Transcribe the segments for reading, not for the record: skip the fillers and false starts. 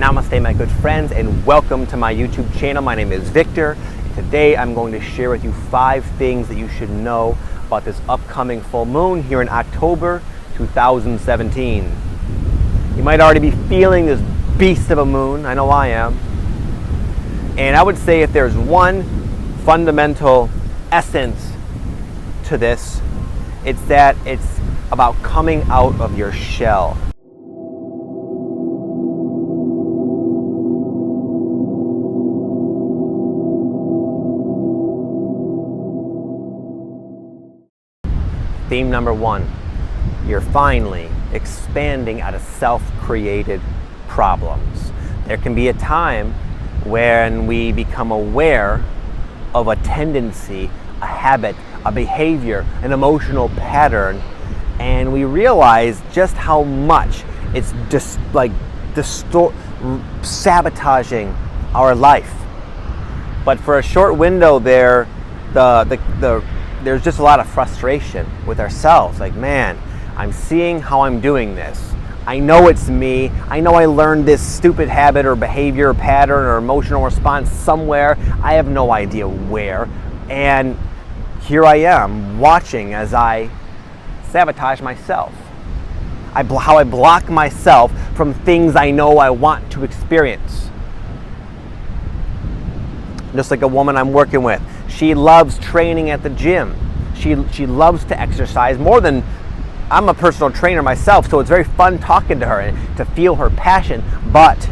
Namaste, my good friends, and welcome to my YouTube channel. My name is Victor. Today I'm going to share with you 5 things that you should know about this upcoming full moon here in October 2017. You might already be feeling this beast of a moon. I know I am. And I would say if there's one fundamental essence to this, it's that it's about coming out of your shell. Theme number 1, you're finally expanding out of self-created problems. There can be a time when we become aware of a tendency, a habit, a behavior, an emotional pattern, and we realize just how much it's just like sabotaging our life. But for a short window there, there's just a lot of frustration with ourselves. Like, man, I'm seeing how I'm doing this. I know it's me. I know I learned this stupid habit or behavior or pattern or emotional response somewhere. I have no idea where. And here I am watching as I sabotage myself. How I block myself from things I know I want to experience. Just like a woman I'm working with. She loves training at the gym. She loves to exercise more than I'm a personal trainer myself, so it's very fun talking to her and to feel her passion, but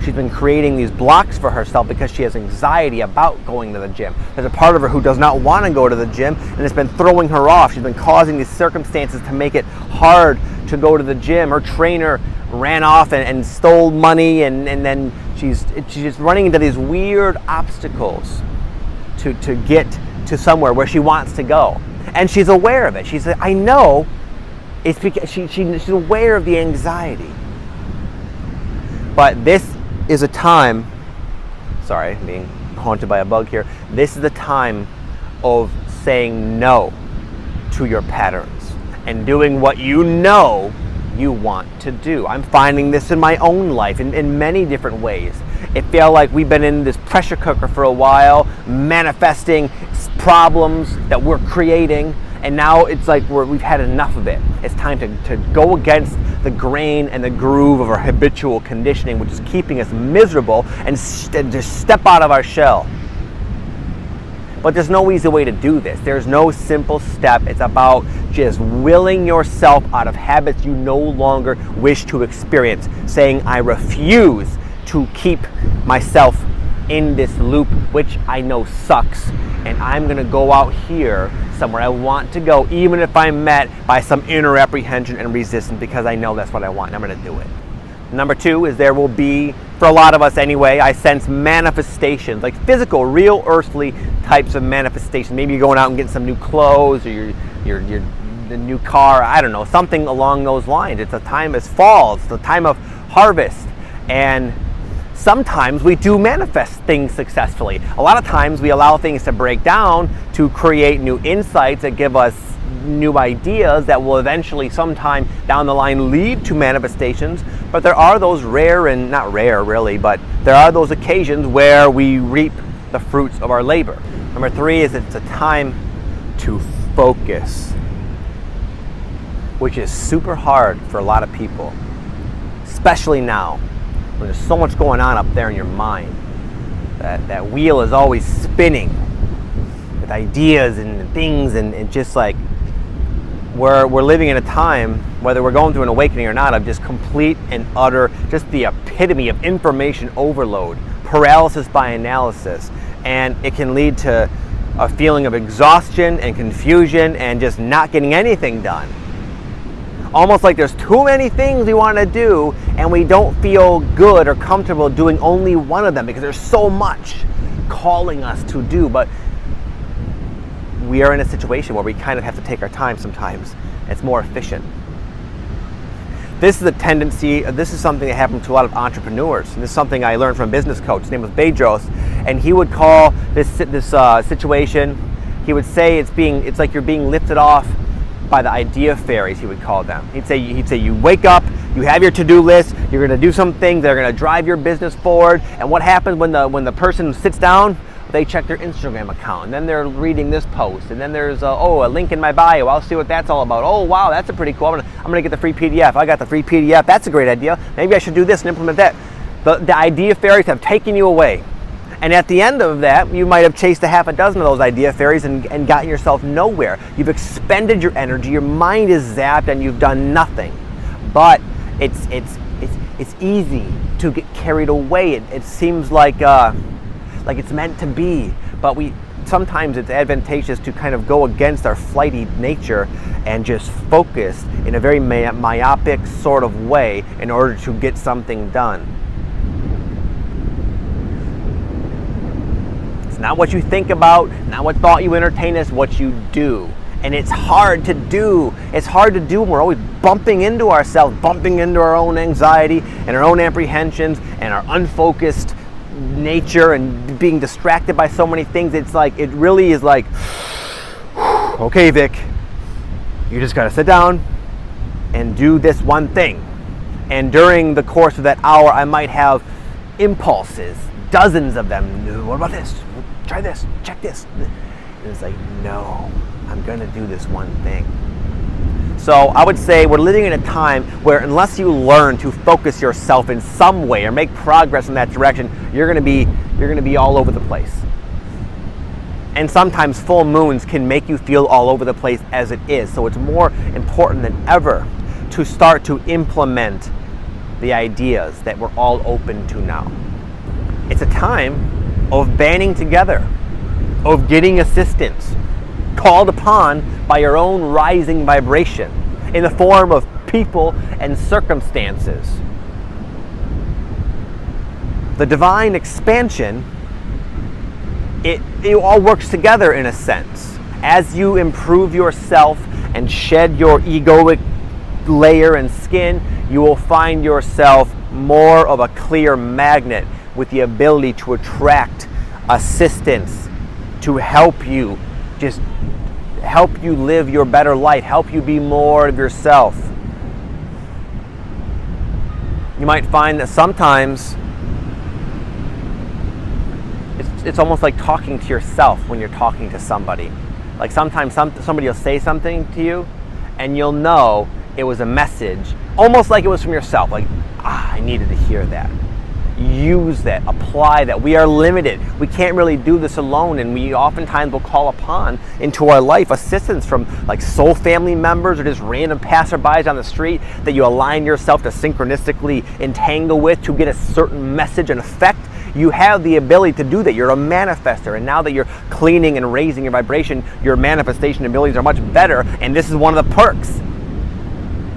she's been creating these blocks for herself because she has anxiety about going to the gym. There's a part of her who does not want to go to the gym, and it's been throwing her off. She's been causing these circumstances to make it hard to go to the gym. Her trainer ran off and stole money, and then she's just running into these weird obstacles to get to somewhere where she wants to go. And she's aware of it. She said, I know it's because she's aware of the anxiety. But this is a time, sorry, I'm being haunted by a bug here. This is the time of saying no to your patterns and doing what you know you want to do. I'm finding this in my own life in many different ways. It felt like we've been in this pressure cooker for a while, manifesting problems that we're creating, and now it's like we've had enough of it. It's time to go against the grain and the groove of our habitual conditioning, which is keeping us miserable, and just step out of our shell. But there's no easy way to do this. There's no simple step. It's about just willing yourself out of habits you no longer wish to experience, saying, I refuse to keep myself in this loop, which I know sucks, and I'm gonna go out here somewhere I want to go, even if I'm met by some inner apprehension and resistance, because I know that's what I want, and I'm gonna do it. Number 2 is there will be, for a lot of us anyway, I sense manifestations, like physical, real earthly types of manifestations. Maybe you're going out and getting some new clothes, or the new car, I don't know, something along those lines. It's a time, it's fall, it's the time of harvest, and sometimes we do manifest things successfully. A lot of times we allow things to break down to create new insights that give us new ideas that will eventually sometime down the line lead to manifestations. But there are those rare, and not rare really, but there are those occasions where we reap the fruits of our labor. Number 3 is it's a time to focus, which is super hard for a lot of people, especially now. There's so much going on up there in your mind. That wheel is always spinning with ideas and things, and just like we're living in a time, whether we're going through an awakening or not, of just complete and utter, just the epitome of information overload, paralysis by analysis, and it can lead to a feeling of exhaustion and confusion and just not getting anything done. Almost like there's too many things we want to do, and we don't feel good or comfortable doing only one of them because there's so much calling us to do. But we are in a situation where we kind of have to take our time sometimes. It's more efficient. This is a tendency, this is something that happened to a lot of entrepreneurs. And this is something I learned from a business coach. His name was Bedros, and he would call this situation, he would say it's like you're being lifted off by the idea fairies, he would call them. He'd say you wake up, You have your to-do list. You're going to do some things that are going to drive your business forward. And what happens when the person sits down? They check their Instagram account, and then they're reading this post, and then there's a link in my bio. I'll see what that's all about. Oh wow, that's a pretty cool. I'm gonna get the free PDF. I got the free PDF. That's a great idea. Maybe I should do this and implement that. The idea fairies have taken you away, and at the end of that, you might have chased a half a dozen of those idea fairies and gotten yourself nowhere. You've expended your energy. Your mind is zapped, and you've done nothing. But it's easy to get carried away. It seems like it's meant to be, but sometimes it's advantageous to kind of go against our flighty nature and just focus in a very myopic sort of way in order to get something done. It's not what you think about, not what thought you entertain, it's what you do. And it's hard to do. It's hard to do when we're always bumping into ourselves, bumping into our own anxiety and our own apprehensions and our unfocused nature and being distracted by so many things. It's like, it really is like, okay, Vic, you just got to sit down and do this one thing. And during the course of that hour, I might have impulses, dozens of them. What about this? Try this, check this. And it's like, no, I'm going to do this one thing. So I would say we're living in a time where unless you learn to focus yourself in some way or make progress in that direction, you're going to be all over the place. And sometimes full moons can make you feel all over the place as it is. So it's more important than ever to start to implement the ideas that we're all open to now. It's a time of banding together, of getting assistance, called upon by your own rising vibration in the form of people and circumstances. The divine expansion, it all works together in a sense. As you improve yourself and shed your egoic layer and skin, you will find yourself more of a clear magnet with the ability to attract assistance to help you live your better life, help you be more of yourself. You might find that sometimes it's almost like talking to yourself when you're talking to somebody. Like sometimes somebody will say something to you and you'll know it was a message, almost like it was from yourself. Like, I needed to hear that. Use that, apply that. We are limited. We can't really do this alone, and we oftentimes will call upon into our life assistance from like soul family members or just random passerbys on the street that you align yourself to synchronistically entangle with to get a certain message and effect. You have the ability to do that. You're a manifester, and now that you're cleaning and raising your vibration, your manifestation abilities are much better, and this is one of the perks.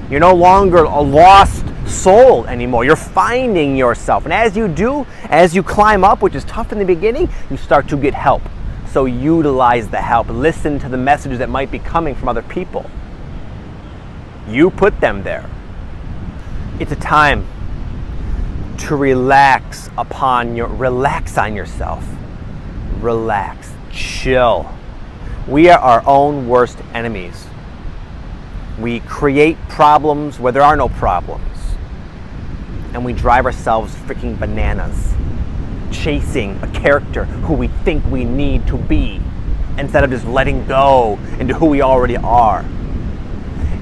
You're no longer a lost soul anymore. You're finding yourself, and as you do, as you climb up, which is tough in the beginning, you start to get help. So utilize the help. Listen to the messages that might be coming from other people. You put them there. It's a time to relax on yourself. Relax, chill. We are our own worst enemies. We create problems where there are no problems. And we drive ourselves freaking bananas, chasing a character who we think we need to be, instead of just letting go into who we already are.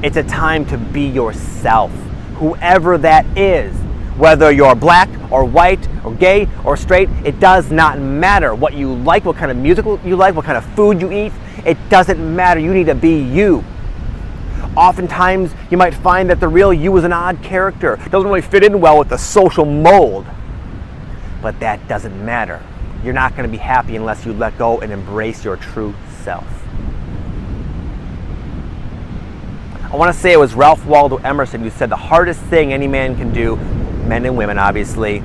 It's a time to be yourself, whoever that is. Whether you're black or white or gay or straight, it does not matter what you like, what kind of music you like, what kind of food you eat. It doesn't matter. You need to be you. Oftentimes, you might find that the real you is an odd character. Doesn't really fit in well with the social mold. But that doesn't matter. You're not going to be happy unless you let go and embrace your true self. I want to say it was Ralph Waldo Emerson who said the hardest thing any man can do, men and women obviously,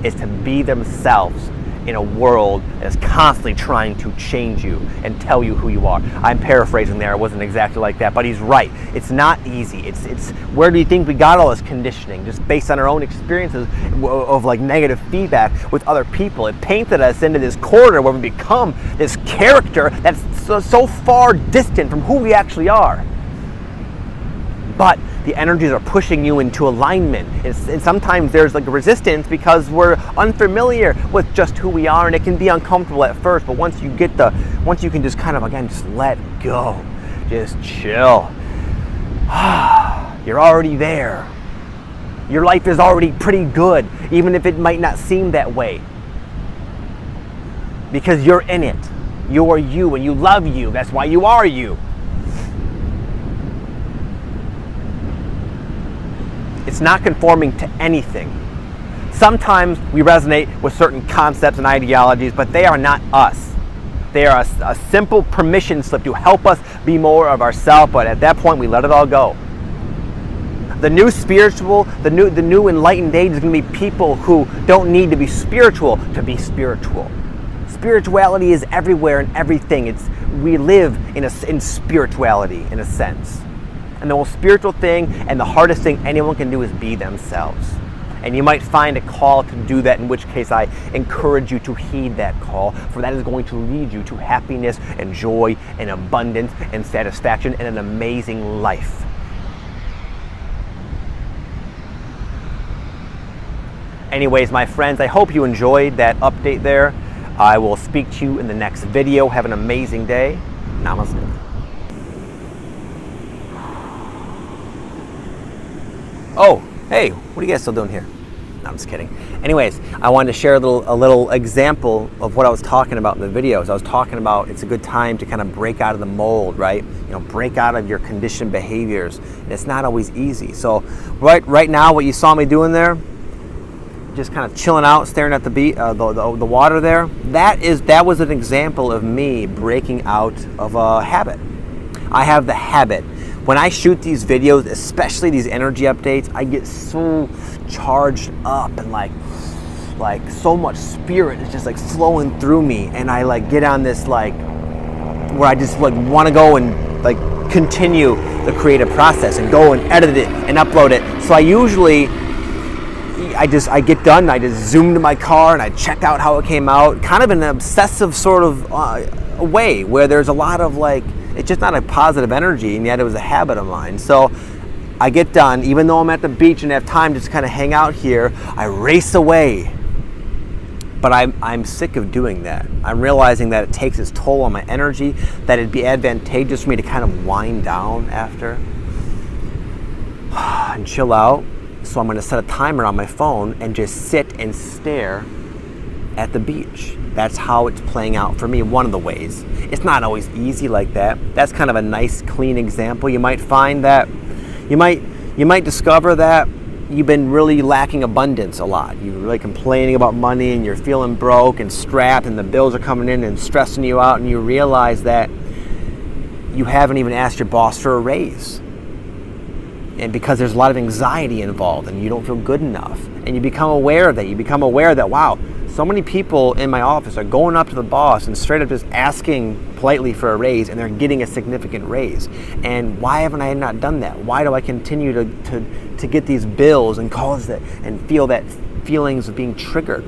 is to be themselves in a world that is constantly trying to change you and tell you who you are. I'm paraphrasing there, it wasn't exactly like that, but he's right. It's not easy. It's where do you think we got all this conditioning? Just based on our own experiences of like negative feedback with other people. It painted us into this corner where we become this character that's so far distant from who we actually are. but the energies are pushing you into alignment. And sometimes there's like a resistance because we're unfamiliar with just who we are, and it can be uncomfortable at first, but once you can just kind of, again, just let go, just chill. You're already there. Your life is already pretty good, even if it might not seem that way. Because you're in it. You are you, and you love you. That's why you are you. It's not conforming to anything. Sometimes we resonate with certain concepts and ideologies, but they are not us. They are a simple permission slip to help us be more of ourselves, but at that point we let it all go. The new spiritual, the new enlightened age is going to be people who don't need to be spiritual to be spiritual. Spirituality is everywhere and everything. We live in spirituality in a sense. And the most spiritual thing and the hardest thing anyone can do is be themselves. And you might find a call to do that, in which case I encourage you to heed that call, for that is going to lead you to happiness and joy and abundance and satisfaction and an amazing life. Anyways, my friends, I hope you enjoyed that update there. I will speak to you in the next video. Have an amazing day. Namaste. Oh, hey, what are you guys still doing here? No, I'm just kidding. Anyways, I wanted to share a little example of what I was talking about in the videos. I was talking about it's a good time to kind of break out of the mold, right? Break out of your conditioned behaviors. And it's not always easy. So right now, what you saw me doing there, just kind of chilling out, staring at the water there, that was an example of me breaking out of a habit. I have the habit. When I shoot these videos, especially these energy updates, I get so charged up and like so much spirit is just like flowing through me, and I like get on this like where I just like want to go and like continue the creative process and go and edit it and upload it. So I get done, I just zoom to my car and I check out how it came out, kind of in an obsessive sort of way where there's a lot of like, it's just not a positive energy, and yet it was a habit of mine. So I get done, even though I'm at the beach and have time to just kind of hang out here, I race away. But I'm sick of doing that. I'm realizing that it takes its toll on my energy, that it'd be advantageous for me to kind of wind down after and chill out. So I'm going to set a timer on my phone and just sit and stare at the beach. That's how it's playing out for me, one of the ways. It's not always easy like that. That's kind of a nice, clean example. You might find that, you might discover that you've been really lacking abundance a lot. You're really complaining about money and you're feeling broke and strapped and the bills are coming in and stressing you out, and you realize that you haven't even asked your boss for a raise. And because there's a lot of anxiety involved and you don't feel good enough. And you become aware of that. You become aware that, wow, so many people in my office are going up to the boss and straight up just asking politely for a raise, and they're getting a significant raise. And why haven't I not done that? Why do I continue to get these bills and cause that and feel that feelings of being triggered?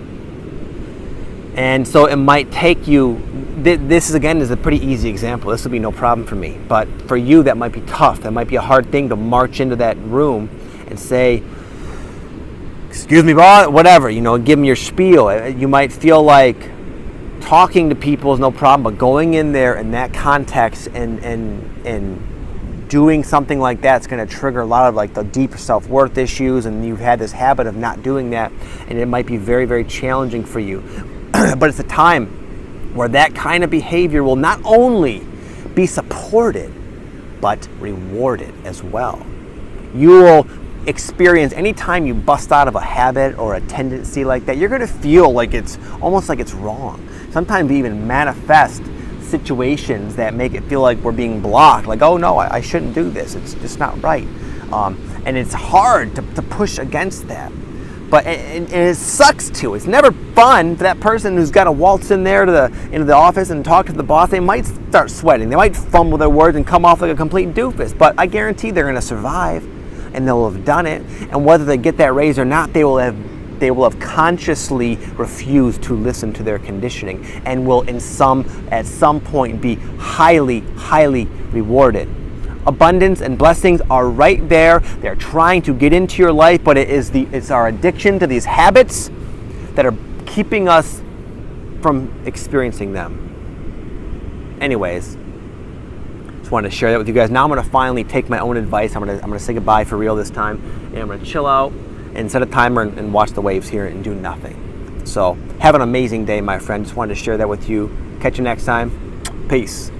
And so it might take you, this is a pretty easy example. This will be no problem for me. But for you, that might be tough. That might be a hard thing to march into that room and say, excuse me, boss, whatever, give them your spiel. You might feel like talking to people is no problem, but going in there in that context and doing something like that's going to trigger a lot of like the deep self-worth issues, and you've had this habit of not doing that, and it might be very, very challenging for you. But it's a time where that kind of behavior will not only be supported, but rewarded as well. You will experience, anytime you bust out of a habit or a tendency like that, you're going to feel like it's almost like it's wrong. Sometimes we even manifest situations that make it feel like we're being blocked, like, oh no, I shouldn't do this, it's just not right. And it's hard to push against that. But and it sucks too. It's never fun for that person who's got to waltz in there into the office and talk to the boss. They might start sweating. They might fumble their words and come off like a complete doofus. But I guarantee they're going to survive, and they'll have done it. And whether they get that raise or not, they will have consciously refused to listen to their conditioning, and will at some point be highly, highly rewarded. abundance and blessings are right there. They're trying to get into your life, but it's our addiction to these habits that are keeping us from experiencing them. Anyways, just wanted to share that with you guys. Now I'm going to finally take my own advice. I'm going to say goodbye for real this time, and I'm going to chill out and set a timer and watch the waves here and do nothing. So have an amazing day, my friend. Just wanted to share that with you. Catch you next time. Peace.